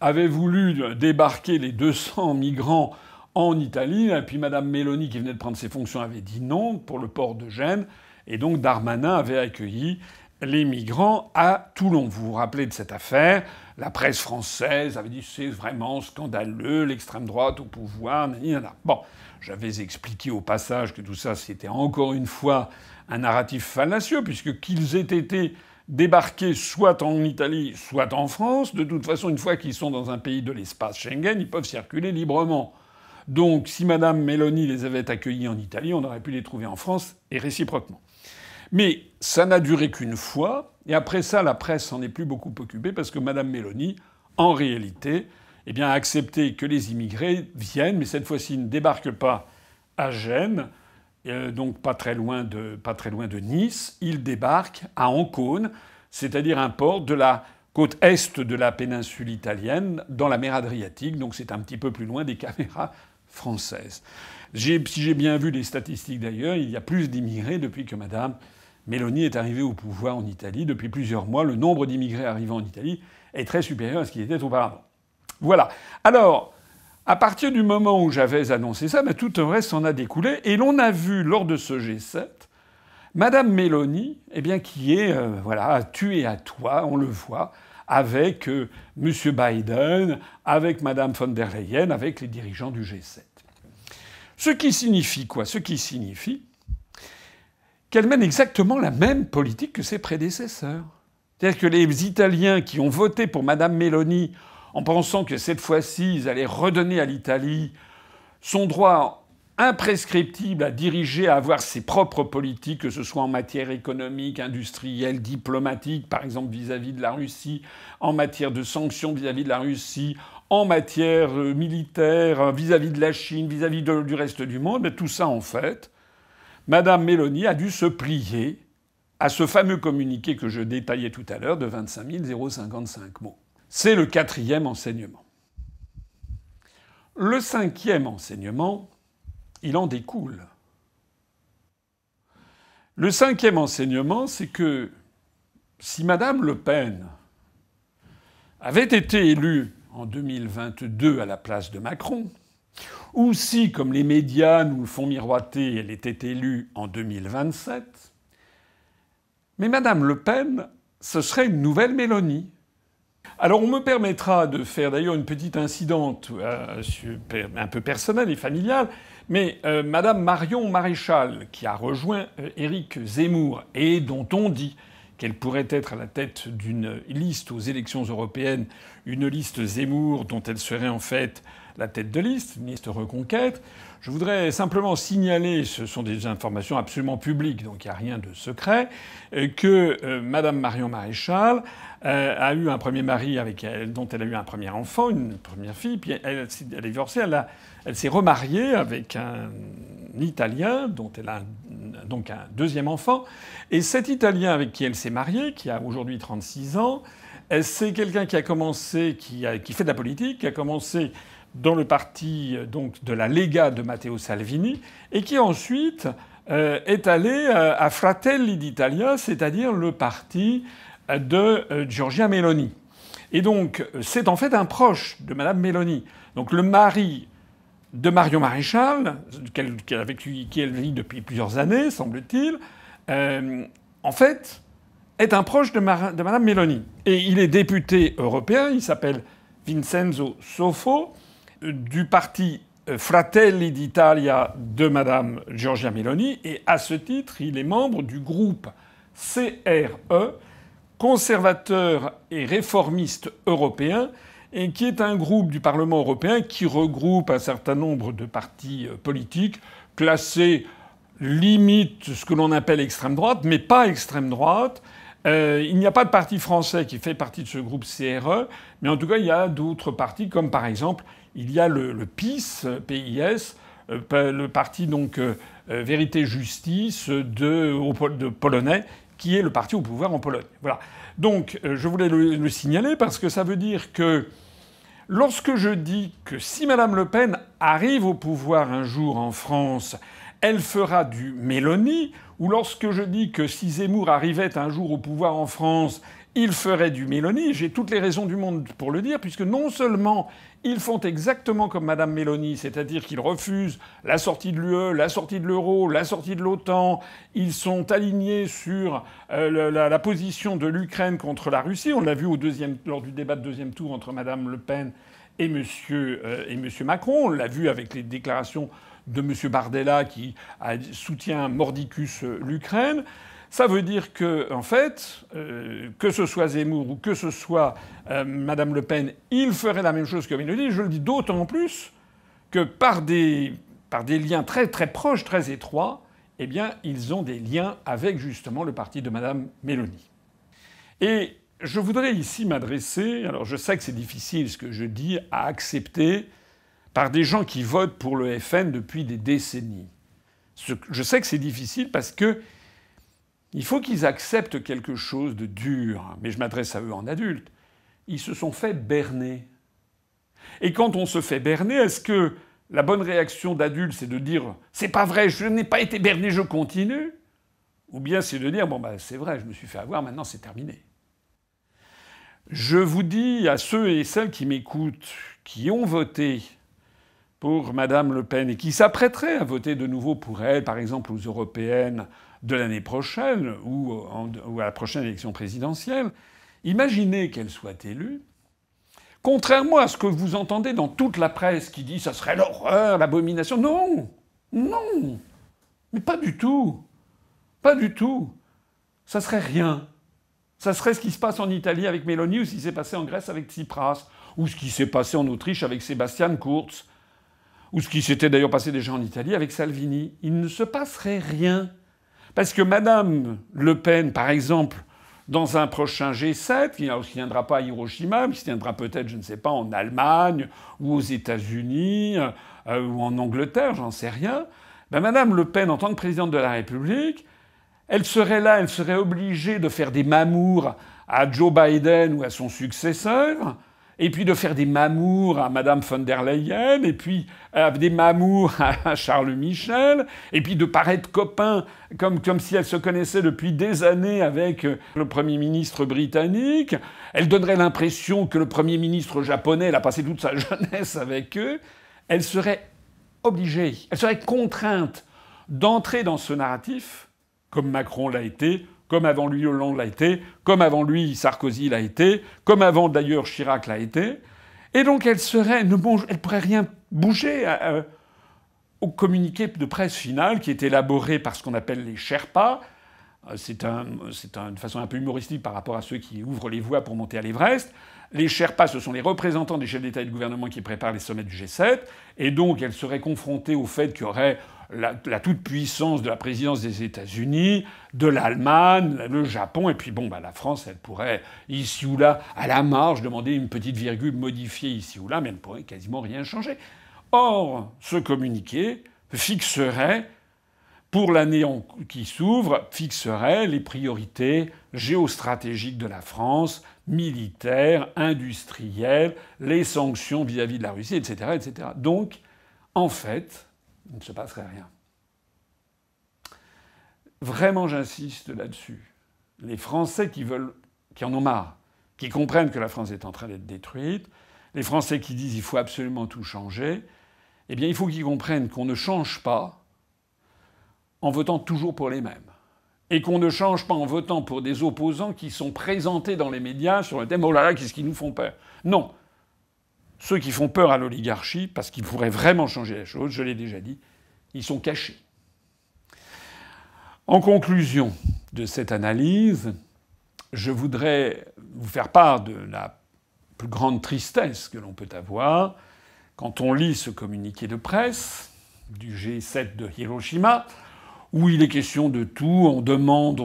avait voulu débarquer les 200 migrants en Italie, et puis Mme Meloni, qui venait de prendre ses fonctions, avait dit non pour le port de Gênes, et donc Darmanin avait accueilli les migrants à Toulon. Vous vous rappelez de cette affaire? La presse française avait dit c'est vraiment scandaleux, l'extrême droite au pouvoir, nanana. Bon, j'avais expliqué au passage que tout ça c'était encore une fois un narratif fallacieux, puisque qu'ils aient été débarqués soit en Italie, soit en France, de toute façon, une fois qu'ils sont dans un pays de l'espace Schengen, ils peuvent circuler librement. Donc, si Madame Meloni les avait accueillis en Italie, on aurait pu les trouver en France, et réciproquement. Mais ça n'a duré qu'une fois, et après ça, la presse s'en est plus beaucoup occupée, parce que Madame Meloni, en réalité, a accepté que les immigrés viennent, mais cette fois-ci ne débarquent pas à Gênes, donc pas très loin de Nice. Ils débarquent à Ancône, c'est-à-dire un port de la côte est de la péninsule italienne, dans la mer Adriatique, donc c'est un petit peu plus loin des caméras françaises. Si j'ai bien vu les statistiques d'ailleurs, il y a plus d'immigrés depuis que Madame Meloni est arrivée au pouvoir en Italie. Depuis plusieurs mois, le nombre d'immigrés arrivant en Italie est très supérieur à ce qu'il était auparavant. Voilà. Alors, à partir du moment où j'avais annoncé ça, tout le reste en a découlé. Et l'on a vu lors de ce G7, Madame Meloni, qui est tuée à toi, on le voit, avec M. Biden, avec Madame von der Leyen, avec les dirigeants du G7. Ce qui signifie quoi? Ce qui signifie qu'elle mène exactement la même politique que ses prédécesseurs. C'est-à-dire que les Italiens qui ont voté pour Madame Meloni en pensant que cette fois-ci, ils allaient redonner à l'Italie son droit imprescriptible à diriger, à avoir ses propres politiques, que ce soit en matière économique, industrielle, diplomatique, par exemple vis-à-vis de la Russie, en matière de sanctions vis-à-vis de la Russie, en matière militaire, vis-à-vis de la Chine, vis-à-vis du reste du monde. Tout ça, en fait, Madame Meloni a dû se plier à ce fameux communiqué que je détaillais tout à l'heure de 25 055 mots. C'est le 4e enseignement. Le 5e enseignement, il en découle. Le 5e enseignement, c'est que si Madame Le Pen avait été élue en 2022 à la place de Macron, ou si, comme les médias nous le font miroiter, elle était élue en 2027, mais Madame Le Pen, ce serait une nouvelle Mélanie. Alors on me permettra de faire d'ailleurs une petite incidente un peu personnelle et familiale, mais Madame Marion Maréchal, qui a rejoint Éric Zemmour et dont on dit qu'elle pourrait être à la tête d'une liste aux élections européennes, une liste Zemmour dont elle serait en fait la tête de liste, une liste Reconquête. Je voudrais simplement signaler, ce sont des informations absolument publiques, donc il n'y a rien de secret, que Madame Marion Maréchal a eu un premier mari dont elle a eu un premier enfant, une première fille, puis elle est divorcée, elle s'est remariée avec un Italien dont elle a donc un deuxième enfant. Et cet Italien avec qui elle s'est mariée, qui a aujourd'hui 36 ans, c'est quelqu'un qui a commencé, qui fait de la politique, qui a commencé dans le parti donc de la Lega de Matteo Salvini, et qui ensuite est allé à Fratelli d'Italia, c'est-à-dire le parti de Giorgia Meloni. Et donc c'est en fait un proche de Madame Meloni. Donc le mari de Marion Maréchal, avec qui elle vit depuis plusieurs années, semble-t-il, en fait, est un proche de Madame Meloni. Et il est député européen, il s'appelle Vincenzo Sofo, du parti Fratelli d'Italia de Madame Giorgia Meloni, et à ce titre, il est membre du groupe CRE, conservateur et réformiste européen, et qui est un groupe du Parlement européen qui regroupe un certain nombre de partis politiques classés limite ce que l'on appelle extrême droite, mais pas extrême droite. Il n'y a pas de parti français qui fait partie de ce groupe CRE, mais en tout cas, il y a d'autres partis, comme par exemple, il y a le PiS, PIS, le parti donc Vérité Justice de polonais, qui est le parti au pouvoir en Pologne. Voilà. Donc, je voulais le signaler parce que ça veut dire que lorsque je dis que si Madame Le Pen arrive au pouvoir un jour en France, elle fera du Mélanie, ou lorsque je dis que si Zemmour arrivait un jour au pouvoir en France, il ferait du Mélanie, j'ai toutes les raisons du monde pour le dire, puisque non seulement ils font exactement comme Madame Meloni, c'est-à-dire qu'ils refusent la sortie de l'UE, la sortie de l'euro, la sortie de l'OTAN, ils sont alignés sur la position de l'Ukraine contre la Russie, on l'a vu lors du débat de deuxième tour entre Madame Le Pen et Monsieur Macron, on l'a vu avec les déclarations de M. Bardella qui soutient mordicus l'Ukraine. Ça veut dire que, en fait, que ce soit Zemmour ou que ce soit Madame Le Pen, ils feraient la même chose que Mélanie. Je le dis d'autant plus que par des liens très très proches, très étroits, eh bien, ils ont des liens avec justement le parti de Madame Mélanie. Et je voudrais ici m'adresser, alors je sais que c'est difficile ce que je dis à accepter par des gens qui votent pour le FN depuis des décennies. Je sais que c'est difficile parce que il faut qu'ils acceptent quelque chose de dur, mais je m'adresse à eux en adultes. Ils se sont fait berner. Et quand on se fait berner, est-ce que la bonne réaction d'adulte, c'est de dire « c'est pas vrai, je n'ai pas été berné, je continue » ou bien c'est de dire « bon bah c'est vrai, je me suis fait avoir, maintenant c'est terminé ». Je vous dis à ceux et celles qui m'écoutent, qui ont voté pour Madame Le Pen et qui s'apprêteraient à voter de nouveau pour elle, par exemple aux européennes de l'année prochaine ou à la prochaine élection présidentielle, imaginez qu'elle soit élue. Contrairement à ce que vous entendez dans toute la presse qui dit « ça serait l'horreur, l'abomination », non, non, mais pas du tout, pas du tout. Ça serait rien. Ça serait ce qui se passe en Italie avec Mélanie ou ce qui s'est passé en Grèce avec Tsipras, ou ce qui s'est passé en Autriche avec Sebastian Kurz, ou ce qui s'était d'ailleurs passé déjà en Italie avec Salvini. Il ne se passerait rien. Parce que Madame Le Pen, par exemple, dans un prochain G7, qui ne se tiendra pas à Hiroshima, mais qui se tiendra peut-être, je ne sais pas, en Allemagne, ou aux États-Unis, ou en Angleterre, j'en sais rien, ben Madame Le Pen, en tant que présidente de la République, elle serait là, elle serait obligée de faire des mamours à Joe Biden ou à son successeur, et puis de faire des mamours à Madame von der Leyen, et puis des mamours à Charles Michel, et puis de paraître copain, comme si elle se connaissait depuis des années avec le Premier ministre britannique. Elle donnerait l'impression que le Premier ministre japonais, elle a passé toute sa jeunesse avec eux. Elle serait obligée, elle serait contrainte d'entrer dans ce narratif, comme Macron l'a été, comme avant lui Hollande l'a été, comme avant lui Sarkozy l'a été, comme avant d'ailleurs Chirac l'a été. Et donc elle pourrait rien bouger au communiqué de presse final qui est élaboré par ce qu'on appelle les Sherpas. C'est une façon un peu humoristique par rapport à ceux qui ouvrent les voies pour monter à l'Everest. Les Sherpas, ce sont les représentants des chefs d'État et de gouvernement qui préparent les sommets du G7. Et donc elle serait confrontée au fait qu'il y aurait la toute-puissance de la présidence des États-Unis, de l'Allemagne, le Japon, et puis bon, bah, la France, elle pourrait, ici ou là, à la marge, demander une petite virgule modifiée ici ou là, mais elle ne pourrait quasiment rien changer. Or, ce communiqué fixerait, pour l'année qui s'ouvre, fixerait les priorités géostratégiques de la France, militaires, industrielles, les sanctions vis-à-vis de la Russie, etc., etc. Donc, en fait, il ne se passerait rien. Vraiment, j'insiste là-dessus. Les Français qui en ont marre, qui comprennent que la France est en train d'être détruite, les Français qui disent qu'il faut absolument tout changer, eh bien, il faut qu'ils comprennent qu'on ne change pas en votant toujours pour les mêmes. Et qu'on ne change pas en votant pour des opposants qui sont présentés dans les médias sur le thème « oh là là, qu'est-ce qu'ils nous font peur ?» Non. Ceux qui font peur à l'oligarchie, parce qu'ils pourraient vraiment changer les choses, je l'ai déjà dit, ils sont cachés. En conclusion de cette analyse, je voudrais vous faire part de la plus grande tristesse que l'on peut avoir quand on lit ce communiqué de presse du G7 de Hiroshima, où il est question de tout. On demande,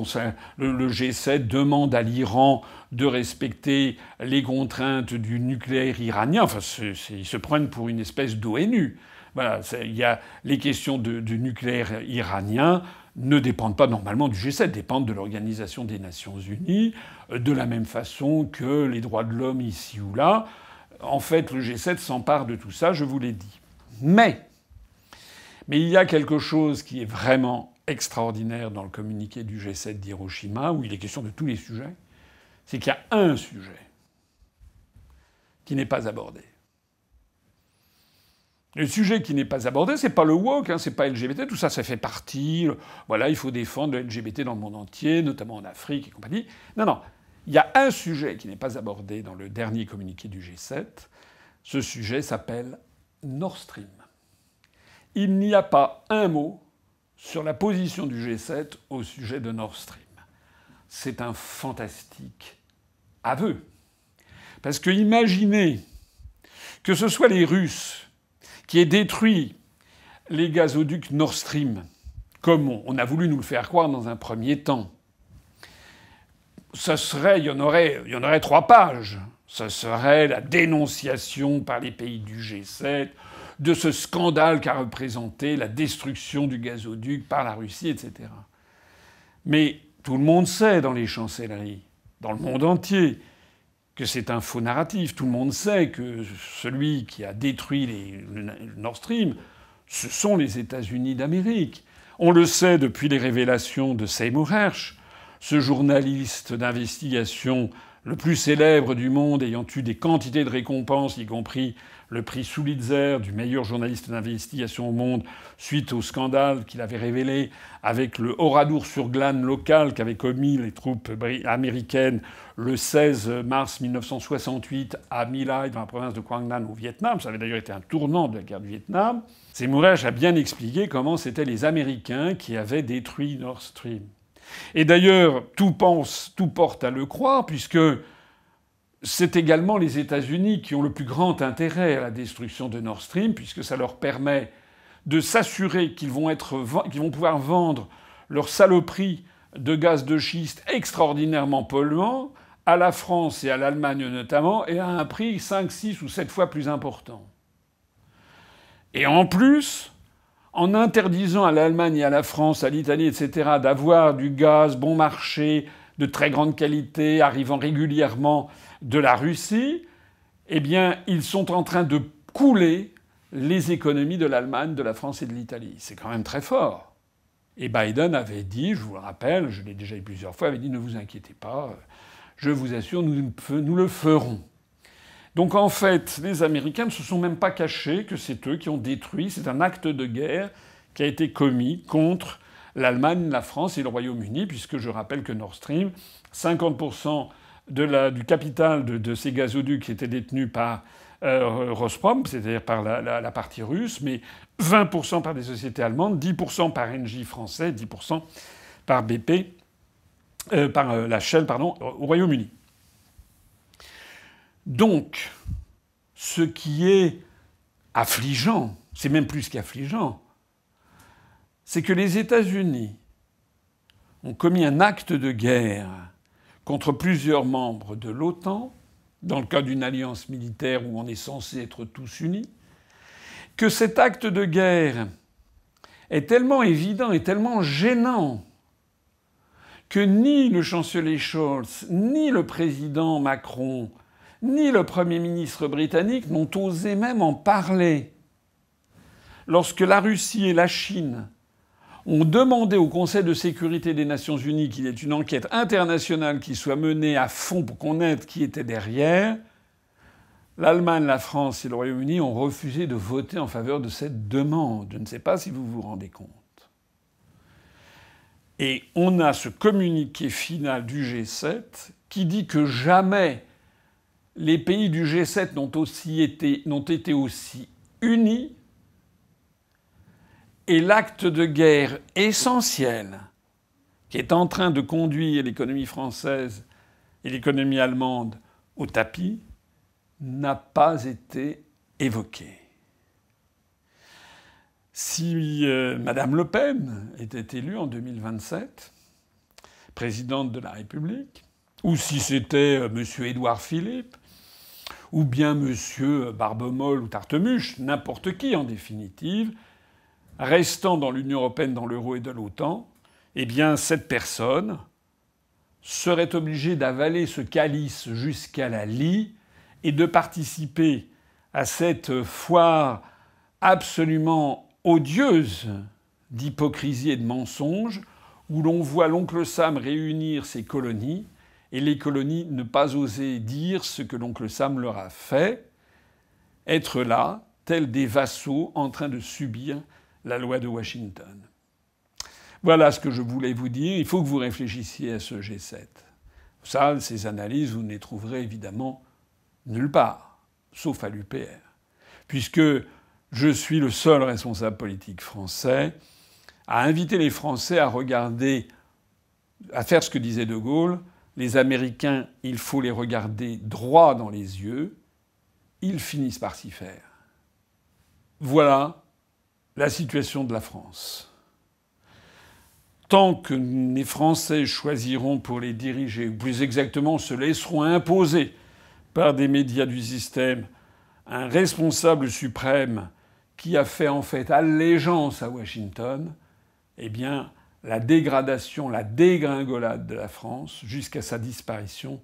le G7 demande à l'Iran de respecter les contraintes du nucléaire iranien. Enfin, ils se prennent pour une espèce d'ONU. Voilà, il y a les questions du nucléaire iranien ne dépendent pas normalement du G7, dépendent de l'Organisation des Nations Unies, de la même façon que les droits de l'homme ici ou là. En fait, le G7 s'empare de tout ça, je vous l'ai dit. Mais il y a quelque chose qui est vraiment extraordinaire dans le communiqué du G7 d'Hiroshima, où il est question de tous les sujets, c'est qu'il y a un sujet qui n'est pas abordé. Le sujet qui n'est pas abordé, c'est pas le woke, c'est pas LGBT, tout ça, ça fait partie. Voilà, il faut défendre le LGBT dans le monde entier, notamment en Afrique et compagnie. Non, non. Il y a un sujet qui n'est pas abordé dans le dernier communiqué du G7. Ce sujet s'appelle Nord Stream. il n'y a pas un mot sur la position du G7 au sujet de Nord Stream. C'est un fantastique aveu. Parce que imaginez que ce soit les Russes qui aient détruit les gazoducs Nord Stream, comme on a voulu nous le faire croire dans un premier temps. Il y en aurait 3 pages. Ce serait la dénonciation par les pays du G7 de ce scandale qu'a représenté la destruction du gazoduc par la Russie, etc. Mais tout le monde sait dans les chancelleries, dans le monde entier, que c'est un faux narratif. Tout le monde sait que celui qui a détruit le Nord Stream, ce sont les États-Unis d'Amérique. On le sait depuis les révélations de Seymour Hersh, ce journaliste d'investigation le plus célèbre du monde, ayant eu des quantités de récompenses, y compris le prix Pulitzer du meilleur journaliste d'investigation au monde, suite au scandale qu'il avait révélé avec le Oradour-sur-Glane local qu'avaient commis les troupes américaines le 16 mars 1968 à My Lai, dans la province de Quang Nam au Vietnam. Ça avait d'ailleurs été un tournant de la guerre du Vietnam. Seymour Hersh a bien expliqué comment c'était les Américains qui avaient détruit Nord Stream. Et d'ailleurs, tout porte à le croire, puisque c'est également les États-Unis qui ont le plus grand intérêt à la destruction de Nord Stream, puisque ça leur permet de s'assurer qu'ils vont pouvoir vendre leurs saloperies de gaz de schiste extraordinairement polluants à la France et à l'Allemagne notamment, et à un prix 5, 6 ou 7 fois plus important. Et en plus, en interdisant à l'Allemagne et à la France, à l'Italie, etc., d'avoir du gaz bon marché, de très grande qualité, arrivant régulièrement de la Russie, eh bien, ils sont en train de couler les économies de l'Allemagne, de la France et de l'Italie. C'est quand même très fort. Et Biden avait dit, je vous le rappelle, je l'ai déjà dit plusieurs fois, avait dit « Ne vous inquiétez pas, je vous assure, nous le ferons ». Donc en fait, les Américains ne se sont même pas cachés que c'est eux qui ont détruit. C'est un acte de guerre qui a été commis contre l'Allemagne, la France et le Royaume-Uni, puisque je rappelle que Nord Stream, 50% du capital de ces gazoducs était détenu par Gazprom, c'est-à-dire par la partie russe, mais 20% par des sociétés allemandes, 10% par Engie français, 10% par BP, par la Shell, au Royaume-Uni. Donc, ce qui est affligeant, c'est même plus qu'affligeant, c'est que les États-Unis ont commis un acte de guerre contre plusieurs membres de l'OTAN, dans le cas d'une alliance militaire où on est censé être tous unis, que cet acte de guerre est tellement évident et tellement gênant que ni le chancelier Scholz, ni le président Macron, ni le Premier ministre britannique n'ont osé même en parler. Lorsque la Russie et la Chine ont demandé au Conseil de sécurité des Nations unies qu'il y ait une enquête internationale qui soit menée à fond pour qu'on aide qui était derrière, l'Allemagne, la France et le Royaume-Uni ont refusé de voter en faveur de cette demande. Je ne sais pas si vous vous rendez compte. Et on a ce communiqué final du G7 qui dit que jamais les pays du G7 n'ont été aussi unis, et l'acte de guerre essentiel qui est en train de conduire l'économie française et l'économie allemande au tapis n'a pas été évoqué. Si Madame Le Pen était élue en 2027, présidente de la République, ou si c'était Monsieur Édouard Philippe, ou bien Monsieur Barbemolle ou Tartemuche, n'importe qui en définitive, restant dans l'Union européenne, dans l'euro et de l'OTAN, eh bien cette personne serait obligée d'avaler ce calice jusqu'à la lie et de participer à cette foire absolument odieuse d'hypocrisie et de mensonge où l'on voit l'oncle Sam réunir ses colonies et les colonies ne pas oser dire ce que l'oncle Sam leur a fait, être là, tels des vassaux en train de subir la loi de Washington. Voilà ce que je voulais vous dire. Il faut que vous réfléchissiez à ce G7. Ça, ces analyses, vous ne les trouverez évidemment nulle part, sauf à l'UPR. Puisque je suis le seul responsable politique français à inviter les Français à regarder, à faire ce que disait De Gaulle. Les Américains, il faut les regarder droit dans les yeux. Ils finissent par s'y faire. Voilà la situation de la France. Tant que les Français choisiront pour les diriger, ou plus exactement se laisseront imposer par des médias du système un responsable suprême qui a fait en fait allégeance à Washington, eh bien la dégradation, la dégringolade de la France jusqu'à sa disparition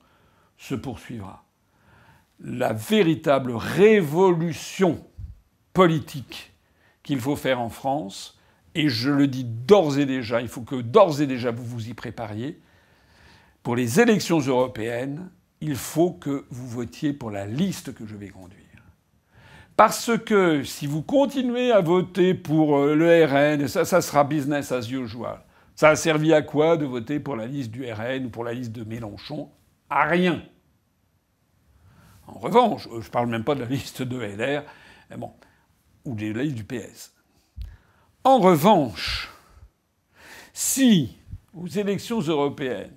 se poursuivra. La véritable révolution politique qu'il faut faire en France, et je le dis d'ores et déjà, il faut que d'ores et déjà vous vous y prépariez, pour les élections européennes, il faut que vous votiez pour la liste que je vais conduire. Parce que si vous continuez à voter pour le RN, ça sera business as usual. Ça a servi à quoi de voter pour la liste du RN ou pour la liste de Mélenchon? À rien. En revanche, je ne parle même pas de la liste de LR, bon, ou de la liste du PS. En revanche, si aux élections européennes,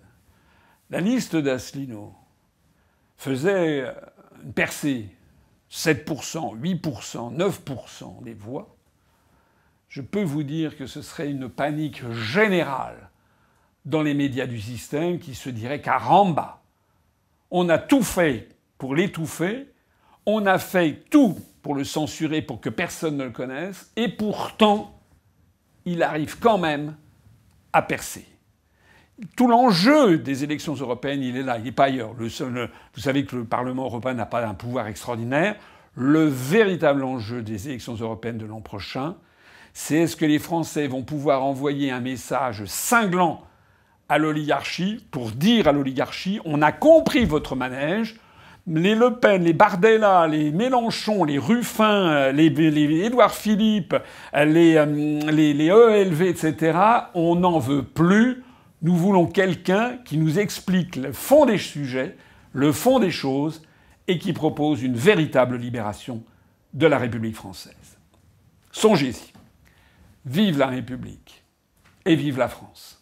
la liste d'Asselineau faisait une percée, 7%, 8%, 9% des voix, je peux vous dire que ce serait une panique générale dans les médias du système qui se dirait caramba, on a tout fait pour l'étouffer, on a fait tout pour le censurer pour que personne ne le connaisse, et pourtant, il arrive quand même à percer. Tout l'enjeu des élections européennes, il est là, il n'est pas ailleurs. Vous savez que le Parlement européen n'a pas un pouvoir extraordinaire. Le véritable enjeu des élections européennes de l'an prochain, c'est est-ce que les Français vont pouvoir envoyer un message cinglant à l'oligarchie pour dire à l'oligarchie « on a compris votre manège », les Le Pen, les Bardella, les Mélenchon, les Ruffin, les Édouard Philippe, les ELV, etc., on n'en veut plus. Nous voulons quelqu'un qui nous explique le fond des sujets, le fond des choses, et qui propose une véritable libération de la République française. Songez-y. Vive la République et vive la France.